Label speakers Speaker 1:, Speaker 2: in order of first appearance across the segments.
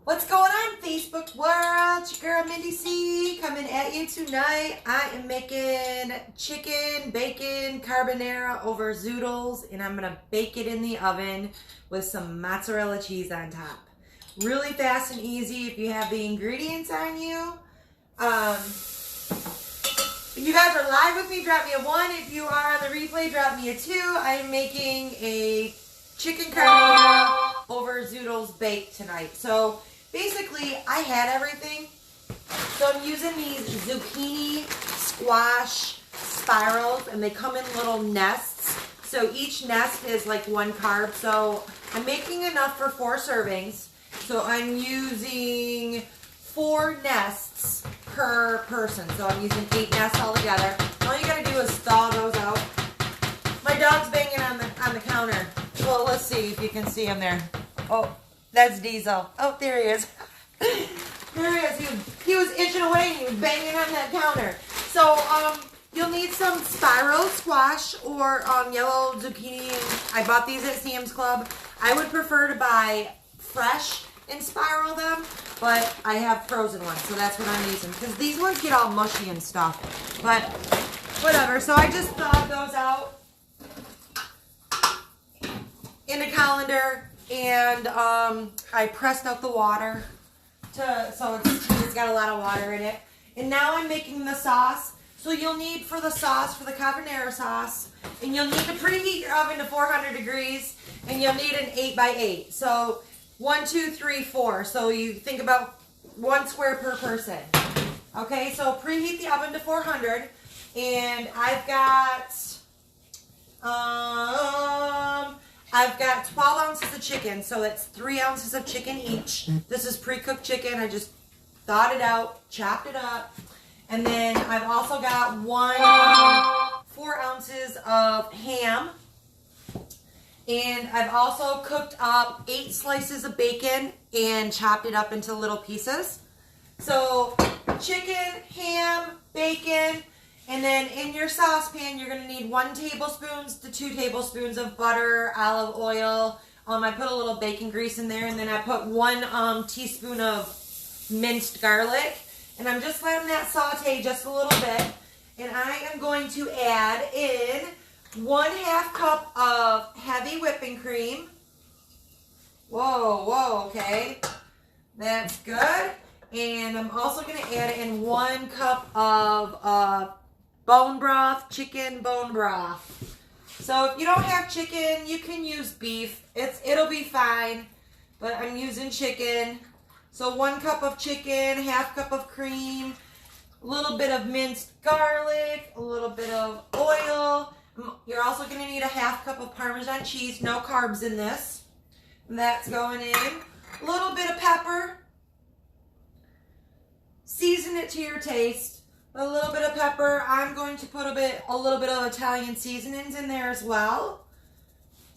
Speaker 1: What's going on, Facebook world? It's your girl Mindy C coming at you tonight. I am making chicken, bacon, carbonara over zoodles, and I'm gonna bake it in the oven with some mozzarella cheese on top. Really fast and easy if you have the ingredients on you. If you guys are live with me, drop me a 1. If you are on the replay, drop me a 2. I'm making a chicken carbonara over zoodles baked tonight. So basically, I had everything. So I'm using these zucchini squash spirals, and they come in little nests. So each nest is like 1 carb. So I'm making enough for 4 servings. So I'm using 4 nests per person. So I'm using 8 nests altogether. All you gotta do is thaw those out. My dog's banging on the counter. Well, let's see if you can see him there. Oh, that's Diesel. Oh, there he is. There he is. He was itching away and he was banging on that counter. So, you'll need some spiral squash or yellow zucchini. I bought these at Sam's Club. I would prefer to buy fresh and spiral them, but I have frozen ones, so that's what I'm using. Because these ones get all mushy and stuff. But, whatever. So I just thawed those out in a colander, and I pressed out the water so it's got a lot of water in it. And now I'm making the sauce. So you'll need for the sauce, for the carbonara sauce, and you'll need to preheat your oven to 400 degrees, and you'll need an 8x8. So 1, 2, 3, 4. So you think about 1 square per person. Okay, so preheat the oven to 400, and I've got 12 ounces of chicken, so that's 3 ounces of chicken each. This is pre-cooked chicken. I just thawed it out, chopped it up. And then I've also got 4 ounces of ham. And I've also cooked up 8 slices of bacon and chopped it up into little pieces. So chicken, ham, bacon. And then in your saucepan, you're going to need 1 tablespoon to 2 tablespoons of butter, olive oil. I put a little bacon grease in there, and then I put 1 teaspoon of minced garlic. And I'm just letting that saute just a little bit. And I am going to add in 1/2 cup of heavy whipping cream. Whoa, okay. That's good. And I'm also going to add in 1 cup of bone broth, chicken bone broth. So if you don't have chicken, you can use beef. It'll be fine, but I'm using chicken. So 1 cup of chicken, 1/2 cup of cream, a little bit of minced garlic, a little bit of oil. You're also going to need 1/2 cup of Parmesan cheese. No carbs in this. And that's going in. A little bit of pepper. Season it to your taste. A little bit of pepper. I'm going to put a little bit of Italian seasonings in there as well.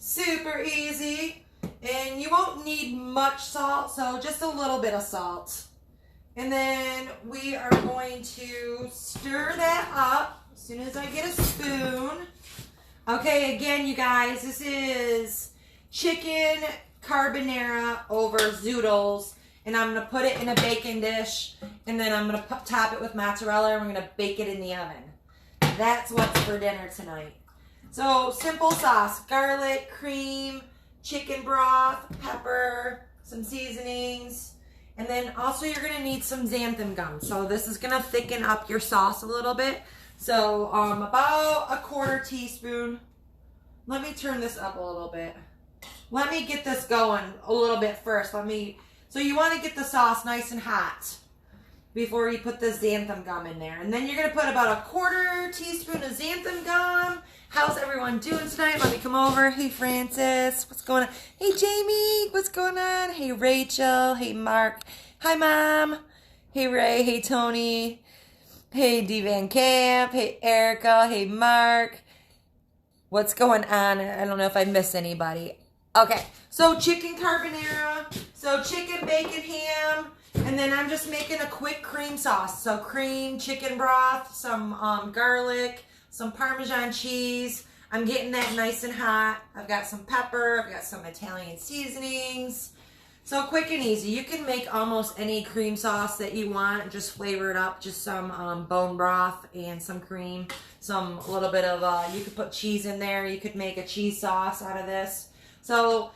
Speaker 1: Super easy. And you won't need much salt, so just a little bit of salt. And then we are going to stir that up as soon as I get a spoon. Okay, again, you guys, this is chicken carbonara over zoodles. And I'm going to put it in a baking dish, and then I'm going to top it with mozzarella, and we're going to bake it in the oven. That's what's for dinner tonight. So, simple sauce. Garlic, cream, chicken broth, pepper, some seasonings. And then also you're going to need some xanthan gum. So, this is going to thicken up your sauce a little bit. So, about 1/4 teaspoon. Let me turn this up a little bit. Let me get this going a little bit first. So you want to get the sauce nice and hot before you put the xanthan gum in there. And then you're going to put about 1/4 teaspoon of xanthan gum. How's everyone doing tonight? Let me come over. Hey, Francis. What's going on? Hey, Jamie. What's going on? Hey, Rachel. Hey, Mark. Hi, Mom. Hey, Ray. Hey, Tony. Hey, D. Van Camp. Hey, Erica. Hey, Mark. What's going on? I don't know if I missed anybody. Okay, so chicken carbonara, so chicken, bacon, ham, and then I'm just making a quick cream sauce. So cream, chicken broth, some garlic, some Parmesan cheese. I'm getting that nice and hot. I've got some pepper, I've got some Italian seasonings, So quick and easy. You can make almost any cream sauce that you want. Just flavor it up. Just some bone broth and some cream. A little bit of, you could put cheese in there. You could make a cheese sauce out of this. So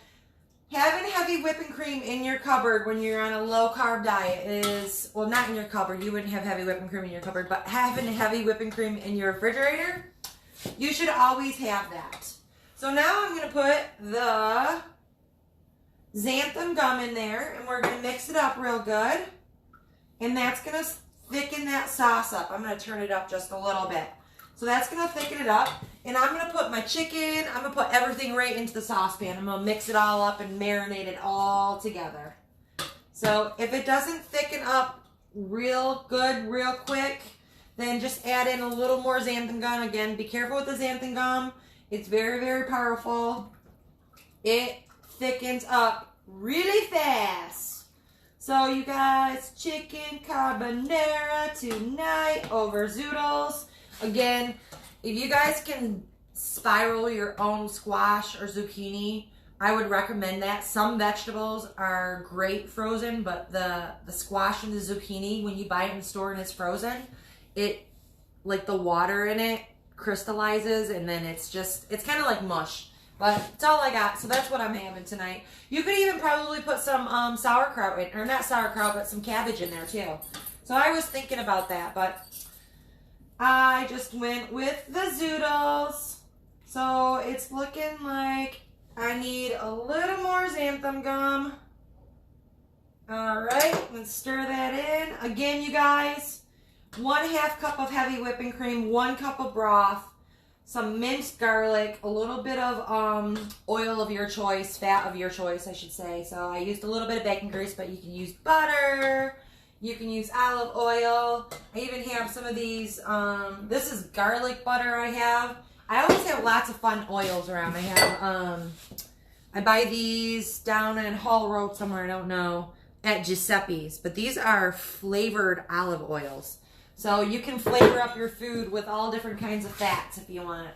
Speaker 1: having heavy whipping cream in your cupboard when you're on a low-carb diet is, well, not in your cupboard. You wouldn't have heavy whipping cream in your cupboard. But having heavy whipping cream in your refrigerator, you should always have that. So now I'm going to put the xanthan gum in there, and we're going to mix it up real good. And that's going to thicken that sauce up. I'm going to turn it up just a little bit. So that's going to thicken it up. And I'm going to put my chicken, I'm going to put everything right into the saucepan. I'm going to mix it all up and marinate it all together. So if it doesn't thicken up real good, real quick, then just add in a little more xanthan gum. Again, be careful with the xanthan gum. It's very, very powerful. It thickens up really fast. So you guys, chicken carbonara tonight over zoodles. Again, if you guys can spiral your own squash or zucchini, I would recommend that. Some vegetables are great frozen, but the squash and the zucchini, when you buy it in the store and it's frozen, it, like the water in it crystallizes, and then it's kind of like mush. But that's all I got, so that's what I'm having tonight. You could even probably put some sauerkraut in, or not sauerkraut, but some cabbage in there too. So I was thinking about that, but I just went with the zoodles. So it's looking like I need a little more xanthan gum. All right, let's stir that in. Again, you guys, 1/2 cup of heavy whipping cream, 1 cup of broth, some minced garlic, a little bit of oil of your choice, fat of your choice, I should say. So I used a little bit of bacon grease, but you can use butter. You can use olive oil. I even have some of these. This is garlic butter I have. I always have lots of fun oils around. I have, I buy these down in Hall Road somewhere, I don't know, at Giuseppe's. But these are flavored olive oils. So you can flavor up your food with all different kinds of fats if you want.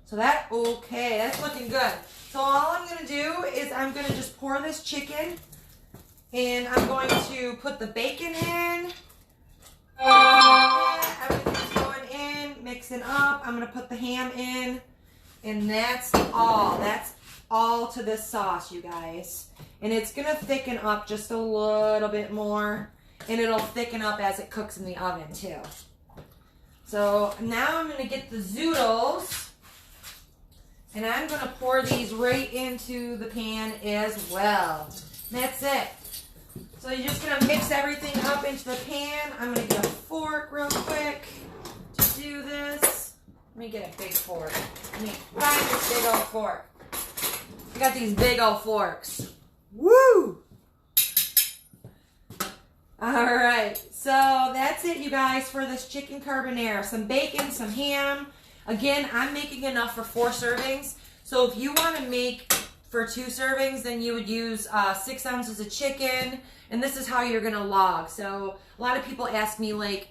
Speaker 1: So that's looking good. So all I'm going to do is I'm going to just pour this chicken, and I'm going to put the bacon in. Everything's going in, mixing up. I'm going to put the ham in, and that's all. That's all to this sauce, you guys. And it's going to thicken up just a little bit more. And it'll thicken up as it cooks in the oven too. So now I'm going to get the zoodles, and I'm going to pour these right into the pan as well. That's it. So you're just going to mix everything up into the pan. I'm going to get a fork real quick to do this. Let me get a big fork. Let me find this big old fork. I got these big old forks. Woo! All right, so that's it, you guys, for this chicken carbonara. Some bacon, some ham. Again, I'm making enough for 4 servings. So if you want to make for 2 servings, then you would use 6 ounces of chicken. And this is how you're going to log. So a lot of people ask me, like,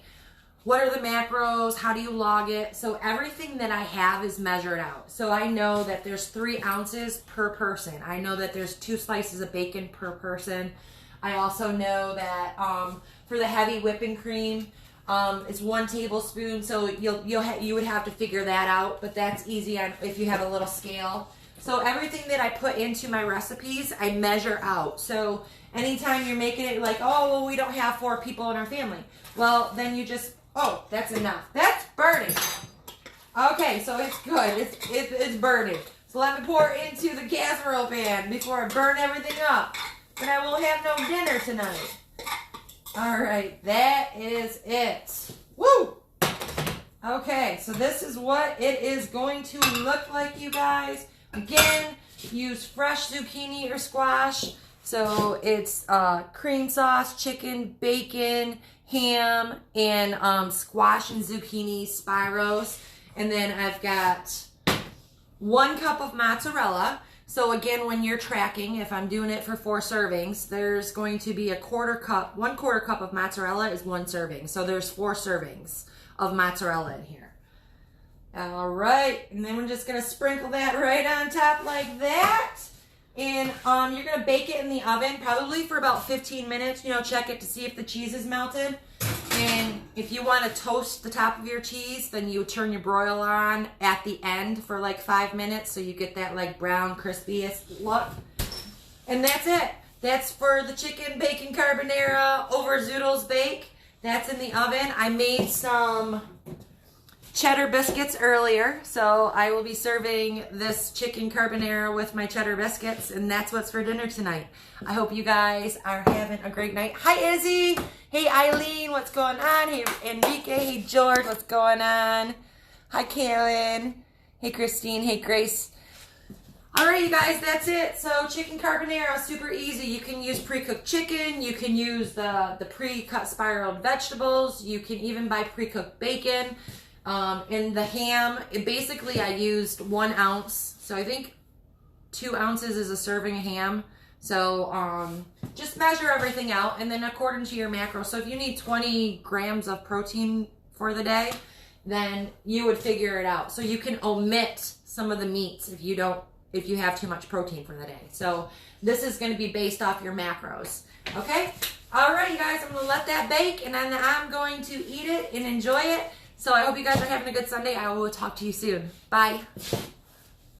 Speaker 1: what are the macros? How do you log it? So everything that I have is measured out. So I know that there's 3 ounces per person. I know that there's 2 slices of bacon per person. I also know that for the heavy whipping cream, it's 1 tablespoon. So you would have to figure that out, but that's easy if you have a little scale. So everything that I put into my recipes, I measure out. So anytime you're making it like, oh, well, we don't have 4 people in our family. Well, then you just, oh, that's enough. That's burning. Okay, so it's good. It's burning. So let me pour it into the casserole pan before I burn everything up. And I won't have no dinner tonight. All right, that is it. Woo! Okay, so this is what it is going to look like, you guys. Again, use fresh zucchini or squash. So it's cream sauce, chicken, bacon, ham, and squash and zucchini spiros. And then I've got 1 cup of mozzarella. So again, when you're tracking, if I'm doing it for 4 servings, there's going to be 1/4 cup. 1/4 cup of mozzarella is 1 serving. So there's 4 servings of mozzarella in here. All right, and then we're just gonna sprinkle that right on top like that. And you're going to bake it in the oven probably for about 15 minutes. You know, check it to see if the cheese is melted. And if you want to toast the top of your cheese, then you turn your broiler on at the end for like 5 minutes so you get that like brown, crispiest look. And that's it. That's for the chicken bacon carbonara over zoodles bake. That's in the oven. I made some cheddar biscuits earlier, so I will be serving this chicken carbonara with my cheddar biscuits, and that's what's for dinner tonight. I hope you guys are having a great night. Hi, Izzy. Hey, Eileen. What's going on? Hey, Enrique. Hey, George. What's going on? Hi, Kaylin. Hey, Christine. Hey, Grace. All right, you guys, that's it. So chicken carbonara, super easy. You can use pre-cooked chicken. You can use the pre-cut spiraled vegetables. You can even buy pre-cooked bacon. And the ham, basically I used 1 ounce. So I think 2 ounces is a serving of ham. So just measure everything out, and then according to your macro. So if you need 20 grams of protein for the day, then you would figure it out. So you can omit some of the meats if you have too much protein for the day. So this is going to be based off your macros. Okay? All right, you guys, I'm going to let that bake, and then I'm going to eat it and enjoy it. So I hope you guys are having a good Sunday. I will talk to you soon. Bye.